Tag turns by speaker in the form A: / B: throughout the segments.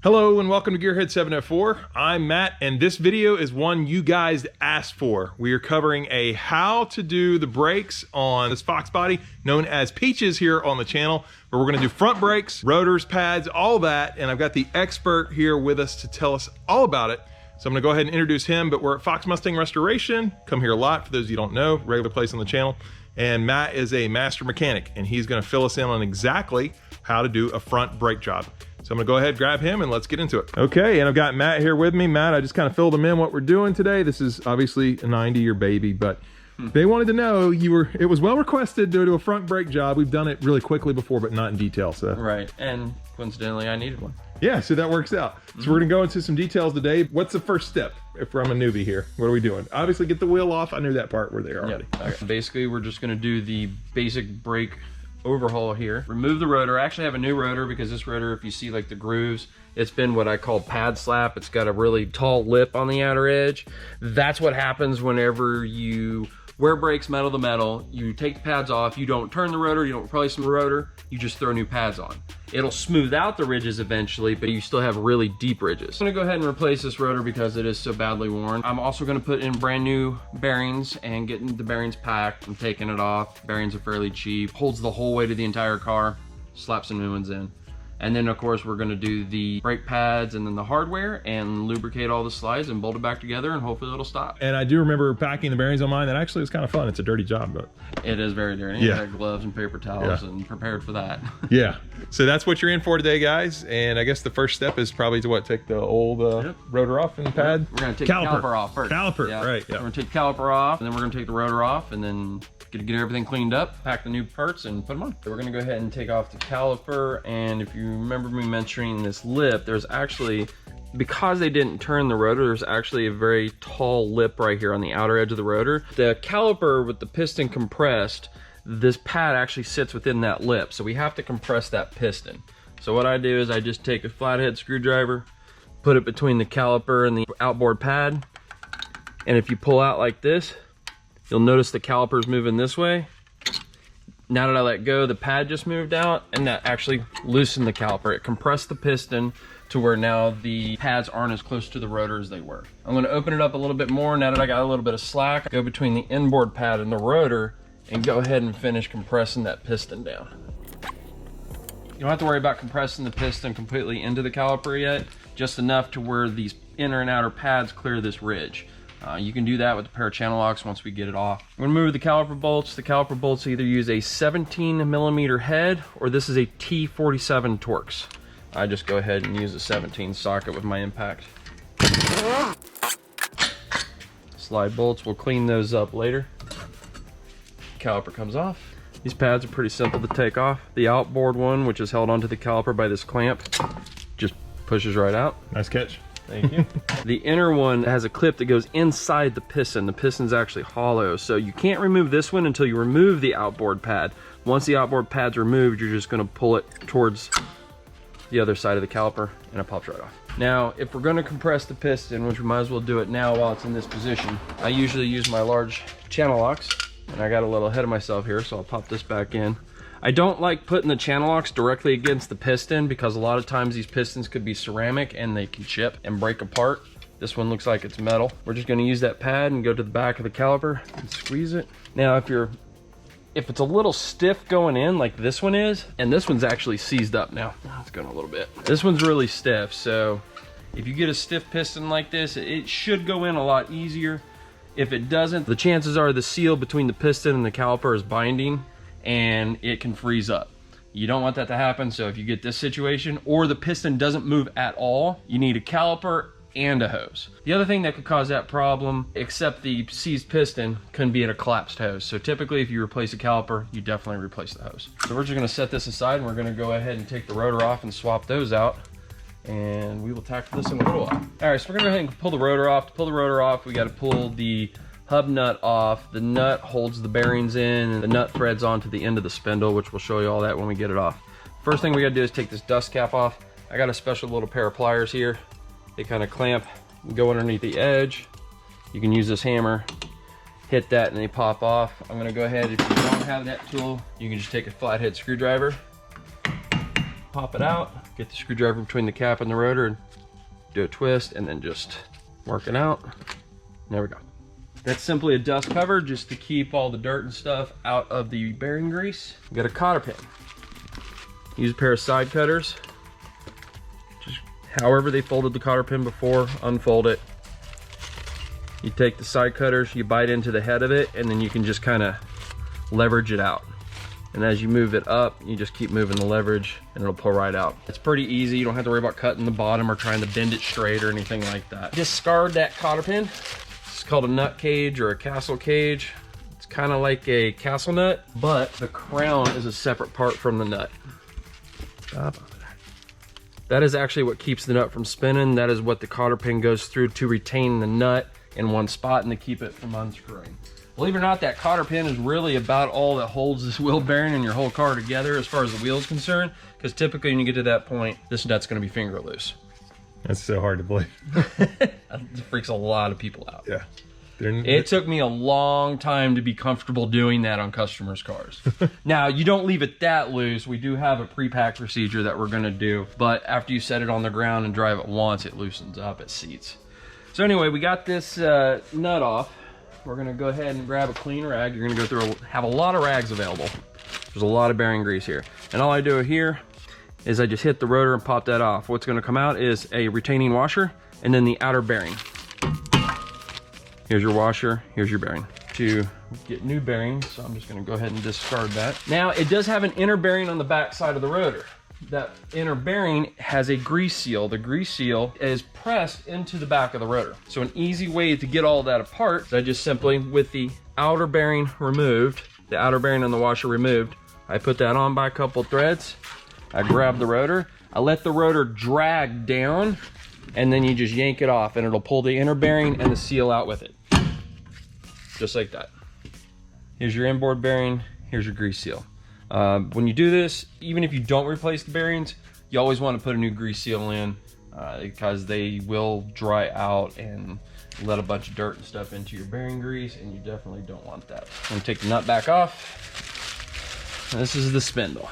A: Hello and welcome to Gearhead 704. I'm Matt and this video is one you guys asked for. We are covering a how to do the brakes on this Foxbody known as Peaches here on the channel, where we're going to do front brakes, rotors, pads, all that, and I've got the expert here with us to tell us all about it. So I'm going to go ahead and introduce him, but we're at Fox Mustang Restoration. Come here a lot for those of you who don't know, regular place on the channel. And Matt is a master mechanic and he's going to fill us in on exactly how to do a front brake job. So I'm gonna go ahead, grab him, and let's get into it. Okay, and I've got Matt here with me. Matt, I just kind of filled him in what we're doing today. This is obviously a 90-year baby, but they wanted to know it was well requested to do a front brake job. We've done it really quickly before, but not in detail. So
B: right, and coincidentally, I needed one. Yeah,
A: so that works out. So we're gonna go into some details today. What's the first step if I'm a newbie here? What are we doing? Obviously, get the wheel off. I knew that part were there already.
B: Yep. Okay. Basically, we're just gonna do the basic brake overhaul here. Remove the rotor. I actually have a new rotor because this rotor, if you see like the grooves, it's been what I call pad slap. It's got a really tall lip on the outer edge. That's what happens whenever you wear brakes metal to metal. You take the pads off, you don't turn the rotor, you don't replace the rotor, you just throw new pads on. It'll smooth out the ridges eventually, but you still have really deep ridges. I'm gonna go ahead and replace this rotor because it is so badly worn. I'm also gonna put in brand new bearings and getting the bearings packed. I'm taking it off. Bearings are fairly cheap. Holds the whole weight of the entire car. Slap some new ones in. And then of course we're gonna do the brake pads and then the hardware and lubricate all the slides and bolt it back together and hopefully it'll stop.
A: And I do remember packing the bearings on mine. That actually was kind of fun. It's a dirty job, but
B: it is very dirty.
A: Yeah.
B: I got gloves and paper towels and prepared for that.
A: Yeah. So that's what you're in for today, guys. And I guess the first step is probably to take the old rotor off and pad.
B: We're gonna take the caliper off first.
A: Caliper, right? Yeah.
B: We're gonna take the caliper off, and then we're gonna take the rotor off, and then get everything cleaned up, pack the new parts, and put them on. So we're gonna go ahead and take off the caliper, and if you remember me mentioning this lip, there's actually, because they didn't turn the rotor, there's actually a very tall lip right here on the outer edge of the rotor. The caliper with the piston compressed, this pad actually sits within that lip, so we have to compress that piston. So what I do is I just take a flathead screwdriver, put it between the caliper and the outboard pad, and if you pull out like this, you'll notice the caliper's moving this way. Now that I let go, the pad just moved out, and that actually loosened the caliper. It compressed the piston to where now the pads aren't as close to the rotor as they were. I'm gonna open it up a little bit more now that I got a little bit of slack. Go between the inboard pad and the rotor and go ahead and finish compressing that piston down. You don't have to worry about compressing the piston completely into the caliper yet, just enough to where these inner and outer pads clear this ridge. You can do that with a pair of channel locks once we get it off. I'm gonna move the caliper bolts. The caliper bolts either use a 17mm head or this is a T47 Torx. I just go ahead and use a 17 socket with my impact. Slide bolts, we'll clean those up later. Caliper comes off. These pads are pretty simple to take off. The outboard one, which is held onto the caliper by this clamp, just pushes right out.
A: Nice catch.
B: Thank you. The inner one has a clip that goes inside the piston. The piston's actually hollow, so you can't remove this one until you remove the outboard pad. Once the outboard pad's removed, you're just gonna pull it towards the other side of the caliper and it pops right off. Now, if we're gonna compress the piston, which we might as well do it now while it's in this position, I usually use my large channel locks, and I got a little ahead of myself here, so I'll pop this back in. I don't like putting the channel locks directly against the piston because a lot of times these pistons could be ceramic and they can chip and break apart. This one looks like it's metal. We're just gonna use that pad and go to the back of the caliper and squeeze it. Now, if it's a little stiff going in like this one is, and this one's actually seized up now. It's going a little bit. This one's really stiff, so if you get a stiff piston like this, it should go in a lot easier. If it doesn't, the chances are the seal between the piston and the caliper is binding and it can freeze up. You don't want that to happen, so if you get this situation or the piston doesn't move at all, you need a caliper and a hose. The other thing that could cause that problem, except the seized piston, can be a collapsed hose. So typically if you replace a caliper, you definitely replace the hose. So we're just gonna set this aside and we're gonna go ahead and take the rotor off and swap those out. And we will tackle this in a little while. All right, so we're gonna go ahead and pull the rotor off. To pull the rotor off, we gotta pull the hub nut off. The nut holds the bearings in and the nut threads onto the end of the spindle, which we'll show you all that when we get it off. First thing we gotta do is take this dust cap off. I got a special little pair of pliers here. They kind of clamp and go underneath the edge. You can use this hammer, hit that and they pop off. I'm gonna go ahead, if you don't have that tool, you can just take a flathead screwdriver, pop it out, Get the screwdriver between the cap and the rotor and do a twist and then just work it out. There we go. That's simply a dust cover just to keep all the dirt and stuff out of the bearing grease. We got a cotter pin. Use a pair of side cutters. Just however they folded the cotter pin before, unfold it. You take the side cutters, you bite into the head of it, and then you can just kind of leverage it out. And as you move it up, you just keep moving the leverage and it'll pull right out. It's pretty easy. You don't have to worry about cutting the bottom or trying to bend it straight or anything like that. Discard that cotter pin. It's called a nut cage or a castle cage. It's kind of like a castle nut, but the crown is a separate part from the nut. That is actually what keeps the nut from spinning. That is what the cotter pin goes through to retain the nut in one spot and to keep it from unscrewing. Believe it or not, that cotter pin is really about all that holds this wheel bearing and your whole car together as far as the wheel is concerned, because typically when you get to that point, this nut's going to be finger loose.
A: That's so hard to believe.
B: It freaks a lot of people out.
A: Yeah.
B: It took me a long time to be comfortable doing that on customers' cars. Now, you don't leave it that loose. We do have a pre-pack procedure that we're going to do, but after you set it on the ground and drive it once, it loosens up, it seats. So anyway, we got this nut off. We're gonna go ahead and grab a clean rag. You're gonna go through, have a lot of rags available. There's a lot of bearing grease here. And all I do here is I just hit the rotor and pop that off. What's gonna come out is a retaining washer and then the outer bearing. Here's your washer, here's your bearing. To get new bearings, so I'm just gonna go ahead and discard that. Now, it does have an inner bearing on the back side of the rotor. That inner bearing has a grease seal. The grease seal is pressed into the back of the rotor. So an easy way to get all that apart is I just simply, with the outer bearing removed, the outer bearing on the washer removed, I put that on by a couple threads. I grab the rotor, I let the rotor drag down, and then you just yank it off and it'll pull the inner bearing and the seal out with it. Just like that. Here's your inboard bearing, here's your grease seal. When you do this, even if you don't replace the bearings, you always want to put a new grease seal in because they will dry out and let a bunch of dirt and stuff into your bearing grease, and you definitely don't want that. I'm going to take the nut back off. This is the spindle.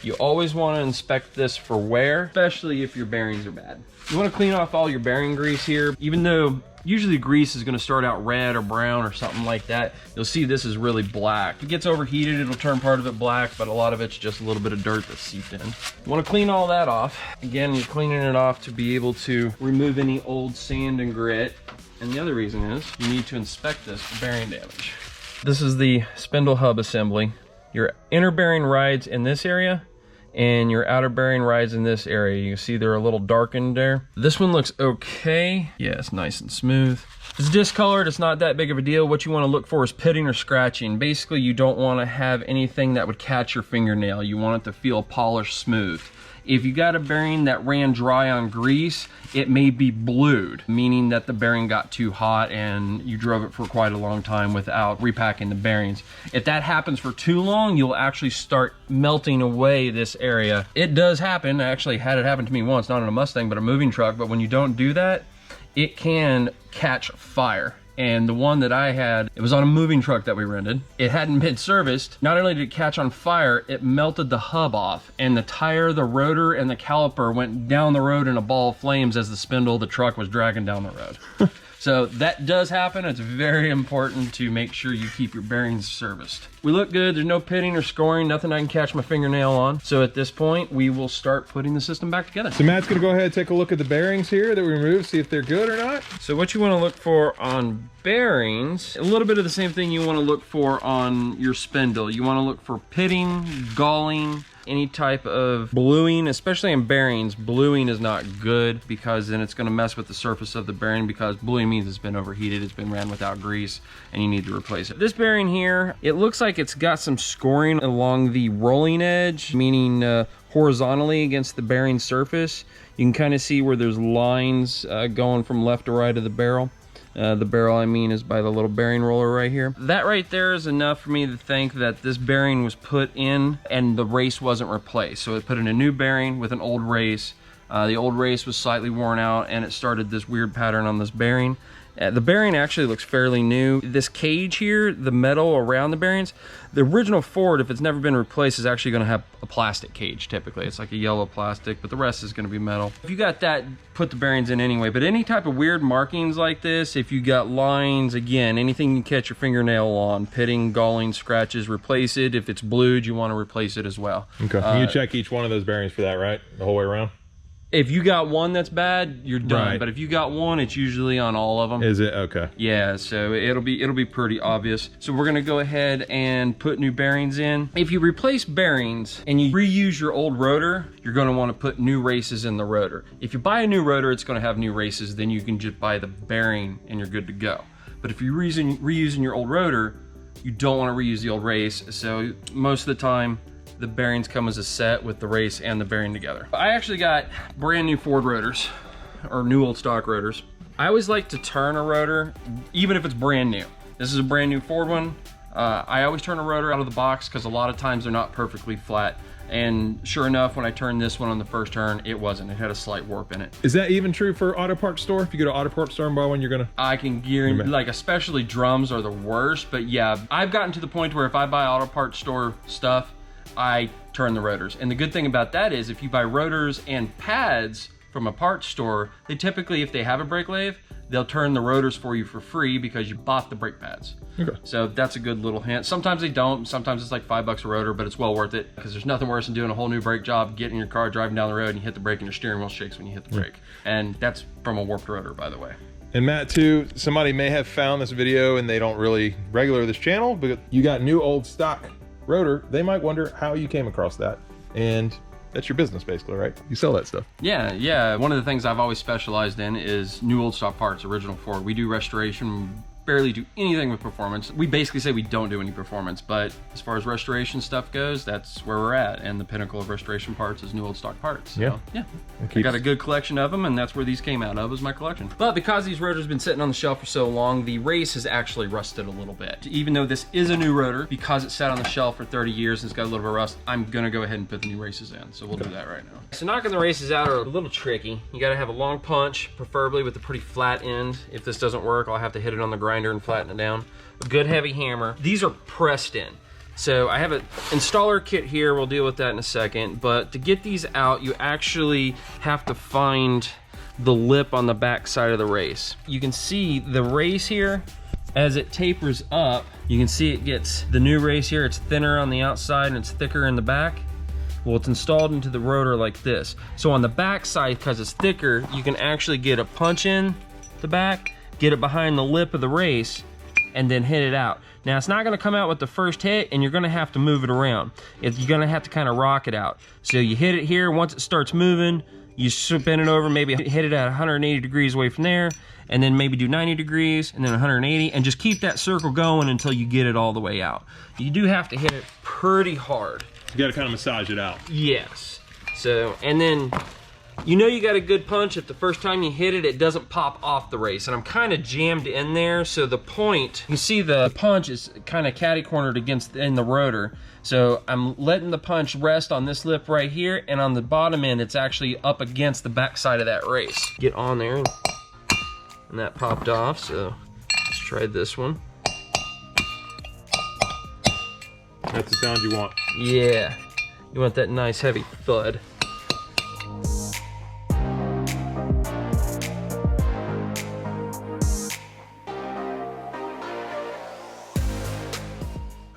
B: You always want to inspect this for wear, especially if your bearings are bad. You want to clean off all your bearing grease here. Even though usually grease is going to start out red or brown or something like that, you'll see this is really black. If it gets overheated, it'll turn part of it black, but a lot of it's just a little bit of dirt that's seeped in. You want to clean all that off. Again, you're cleaning it off to be able to remove any old sand and grit. And the other reason is you need to inspect this for bearing damage. This is the spindle hub assembly. Your inner bearing rides in this area, and your outer bearing rides in this area. You can see they're a little darkened there. This one looks okay. Yeah, it's nice and smooth. It's discolored, it's not that big of a deal. What you want to look for is pitting or scratching. Basically, you don't want to have anything that would catch your fingernail. You want it to feel polished smooth. If you got a bearing that ran dry on grease, it may be blued, meaning that the bearing got too hot and you drove it for quite a long time without repacking the bearings. If that happens for too long, you'll actually start melting away this area. It does happen. I actually had it happen to me once, not on a Mustang, but a moving truck. But when you don't do that, it can catch fire. And the one that I had, it was on a moving truck that we rented. It hadn't been serviced. Not only did it catch on fire, it melted the hub off, and the tire, the rotor, and the caliper went down the road in a ball of flames as the spindle of the truck was dragging down the road. So that does happen. It's very important to make sure you keep your bearings serviced. We look good. There's no pitting or scoring, nothing I can catch my fingernail on. So at this point, we will start putting the system back together.
A: So Matt's gonna go ahead and take a look at the bearings here that we removed, see if they're good or not.
B: So what you wanna look for on bearings, a little bit of the same thing you wanna look for on your spindle. You wanna look for pitting, galling, any type of bluing, especially in bearings. Bluing is not good because then it's going to mess with the surface of the bearing, because bluing means it's been overheated, it's been ran without grease, and you need to replace it. This bearing here, it looks like it's got some scoring along the rolling edge, meaning horizontally against the bearing surface. You can kind of see where there's lines going from left to right of the barrel. The barrel, I mean, is by the little bearing roller right here. That right there is enough for me to think that this bearing was put in and the race wasn't replaced. So it put in a new bearing with an old race. The old race was slightly worn out and it started this weird pattern on this bearing. The bearing actually looks fairly new. This cage here, the metal around the bearings, the original Ford, if it's never been replaced, is actually gonna have a plastic cage typically. It's like a yellow plastic, but the rest is gonna be metal. If you got that, put the bearings in anyway. But any type of weird markings like this, if you got lines, again, anything you catch your fingernail on, pitting, galling, scratches, replace it. If it's blued, you wanna replace it as well.
A: Okay, you check each one of those bearings for that, right? The whole way around?
B: If you got one that's bad, you're done.
A: Right.
B: But if you got one, it's usually on all of them.
A: Is it? Okay.
B: Yeah, so it'll be pretty obvious. So we're gonna go ahead and put new bearings in. If you replace bearings and you reuse your old rotor, you're gonna wanna put new races in the rotor. If you buy a new rotor, it's gonna have new races, then you can just buy the bearing and you're good to go. But if you're reusing your old rotor, you don't wanna reuse the old race. So most of the time, the bearings come as a set with the race and the bearing together. I actually got brand new Ford rotors, or new old stock rotors. I always like to turn a rotor, even if it's brand new. This is a brand new Ford one. I always turn a rotor out of the box because a lot of times they're not perfectly flat. And sure enough, when I turned this one on the first turn, it wasn't. It had a slight warp in it.
A: Is that even true for auto parts store? If you go to auto parts store and buy one, you're gonna...
B: I can guarantee, like especially drums are the worst, but yeah, I've gotten to the point where if I buy auto parts store stuff, I turn the rotors. And the good thing about that is if you buy rotors and pads from a parts store, they typically, if they have a brake lathe, they'll turn the rotors for you for free because you bought the brake pads.
A: Okay.
B: So that's a good little hint. Sometimes they don't. Sometimes it's like $5 a rotor, but it's well worth it because there's nothing worse than doing a whole new brake job, getting in your car, driving down the road, and you hit the brake and your steering wheel shakes when you hit the brake. And that's from a warped rotor, by the way.
A: And Matt, too, somebody may have found this video and they don't really regular this channel, but you got new old stock rotor. They might wonder how you came across that. And that's your business basically, right? You sell that stuff.
B: Yeah. One of the things I've always specialized in is new old stock parts, original Ford. We do restoration, barely do anything with performance. We basically say we don't do any performance, but as far as restoration stuff goes, that's where we're at. And the pinnacle of restoration parts is new old stock parts. So, yeah. I got a good collection of them, and that's where these came out of, is my collection. But because these rotors have been sitting on the shelf for so long, the race has actually rusted a little bit. Even though this is a new rotor, because it sat on the shelf for 30 years and it's got a little bit of rust, I'm gonna go ahead and put the new races in. So we'll do that right now. So knocking the races out are a little tricky. You gotta have a long punch, preferably with a pretty flat end. If this doesn't work, I'll have to hit it on the grinder and flatten it down. A good heavy hammer. These are pressed in. So I have an installer kit here, we'll deal with that in a second, but to get these out, you actually have to find the lip on the back side of the race. You can see the race here, as it tapers up, you can see it gets the new race here, it's thinner on the outside and it's thicker in the back. Well, it's installed into the rotor like this. So on the back side, because it's thicker, you can actually get a punch in the back, get it behind the lip of the race, and then hit it out. Now, it's not gonna come out with the first hit, and you're gonna have to move it around. You're gonna have to kind of rock it out. So you hit it here, once it starts moving, you spin it over, maybe hit it at 180 degrees away from there, and then maybe do 90 degrees, and then 180, and just keep that circle going until you get it all the way out. You do have to hit it pretty hard.
A: You gotta kind of massage it out.
B: Yes. So, and then, you know you got a good punch if the first time you hit it, it doesn't pop off the race. And I'm kind of jammed in there, so the point, you see the punch is kind of catty-cornered in the rotor. So I'm letting the punch rest on this lip right here, and on the bottom end, it's actually up against the back side of that race. Get on there, and that popped off, so let's try this one.
A: That's the sound you want.
B: Yeah, you want that nice heavy thud.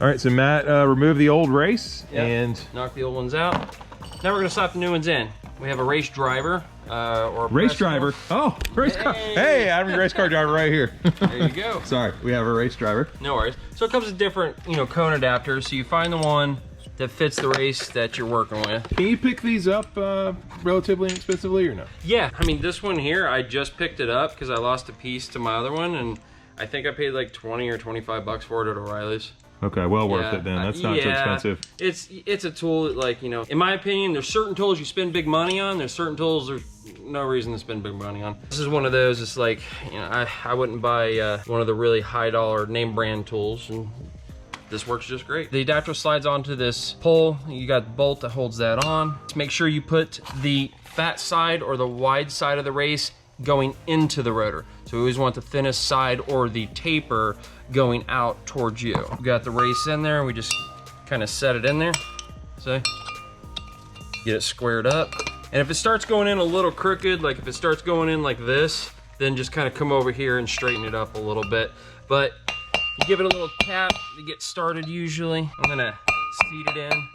A: All right, so Matt removed the old race and
B: knock the old ones out. Now we're gonna slap the new ones in. We have a race driver or a
A: race driver. Oh, race car. Hey, I have a race car driver right here.
B: There you go.
A: Sorry, we have a race driver.
B: No worries. So it comes with different, cone adapters. So you find the one that fits the race that you're working with.
A: Can you pick these up relatively inexpensively or no?
B: Yeah, I mean this one here, I just picked it up because I lost a piece to my other one, and I think I paid like 20 or 25 bucks for it at O'Reilly's.
A: Okay, well worth it then. That's not too expensive.
B: It's a tool that, like, in my opinion, there's certain tools you spend big money on. There's certain tools there's no reason to spend big money on. This is one of those. It's like, I wouldn't buy one of the really high dollar name brand tools, and this works just great. The adapter slides onto this pole. You got the bolt that holds that on. Just make sure you put the fat side or the wide side of the race going into the rotor. So we always want the thinnest side or the taper going out towards you. We got the race in there, we just kind of set it in there. See? Get it squared up. And if it starts going in a little crooked, like if it starts going in like this, then just kind of come over here and straighten it up a little bit. But you give it a little tap to get started usually. I'm gonna seat it in.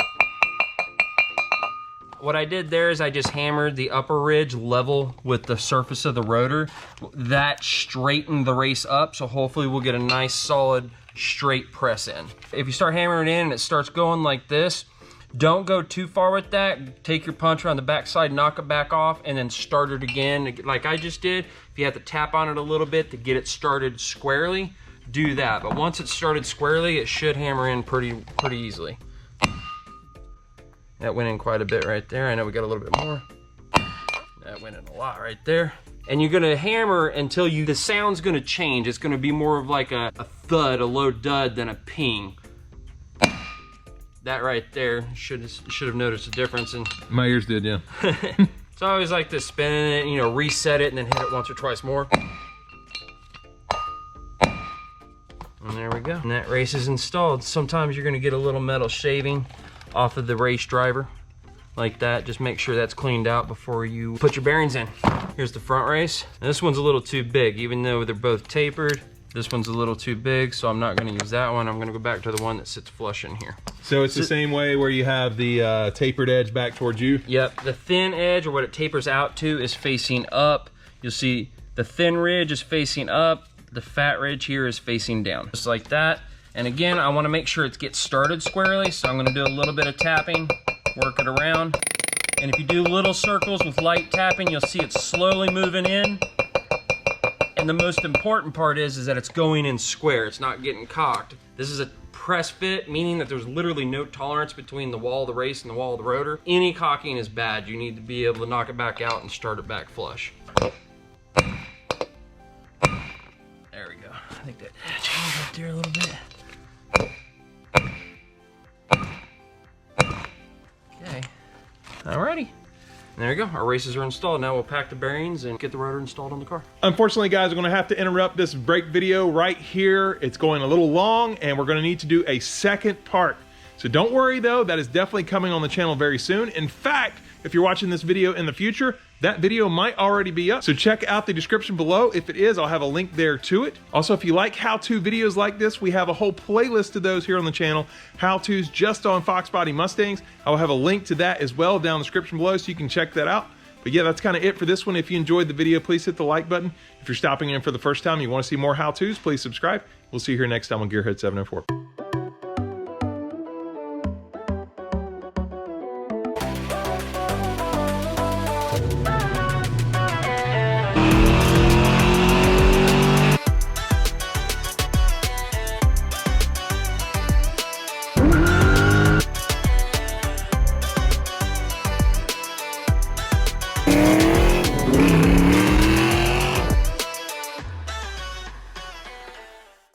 B: What I did there is I just hammered the upper ridge level with the surface of the rotor. That straightened the race up, so hopefully we'll get a nice solid straight press in. If you start hammering it in and it starts going like this, don't go too far with that. Take your puncher on the back side, knock it back off, and then start it again like I just did. If you have to tap on it a little bit to get it started squarely, do that. But once it's started squarely, it should hammer in pretty easily. That went in quite a bit right there. I know we got a little bit more. That went in a lot right there. And you're gonna hammer until the sound's gonna change. It's gonna be more of like a thud, a low dud than a ping. That right there, should have noticed a difference. And
A: my ears did, yeah.
B: So I always like to spin it, you know, reset it and then hit it once or twice more. And there we go. And that race is installed. Sometimes you're gonna get a little metal shaving off of the race driver like that. Just make sure that's cleaned out before you put your bearings in. Here's the front race. Now, this one's a little too big, even though they're both tapered. This one's a little too big, so I'm not gonna use that one. I'm gonna go back to the one that sits flush in here.
A: So it's the same way where you have the tapered edge back towards you?
B: Yep, the thin edge, or what it tapers out to, is facing up. You'll see the thin ridge is facing up, the fat ridge here is facing down. Just like that. And again, I wanna make sure it gets started squarely, so I'm gonna do a little bit of tapping, work it around. And if you do little circles with light tapping, you'll see it slowly moving in. And the most important part is that it's going in square. It's not getting cocked. This is a press fit, meaning that there's literally no tolerance between the wall of the race and the wall of the rotor. Any cocking is bad. You need to be able to knock it back out and start it back flush. There we go. I think that changed up there a little bit. Okay. Alrighty. There you go, our races are installed. Now we'll pack the bearings and get the rotor installed on the car.
A: Unfortunately, guys, we're gonna have to interrupt this brake video right here. It's going a little long and we're gonna need to do a second part. So don't worry though, that is definitely coming on the channel very soon. In fact, if you're watching this video in the future, that video might already be up. So check out the description below. If it is, I'll have a link there to it. Also, if you like how-to videos like this, we have a whole playlist of those here on the channel. How-tos just on Foxbody Mustangs. I'll have a link to that as well down in the description below so you can check that out. But yeah, that's kind of it for this one. If you enjoyed the video, please hit the like button. If you're stopping in for the first time and you want to see more how-tos, please subscribe. We'll see you here next time on Gearhead 704.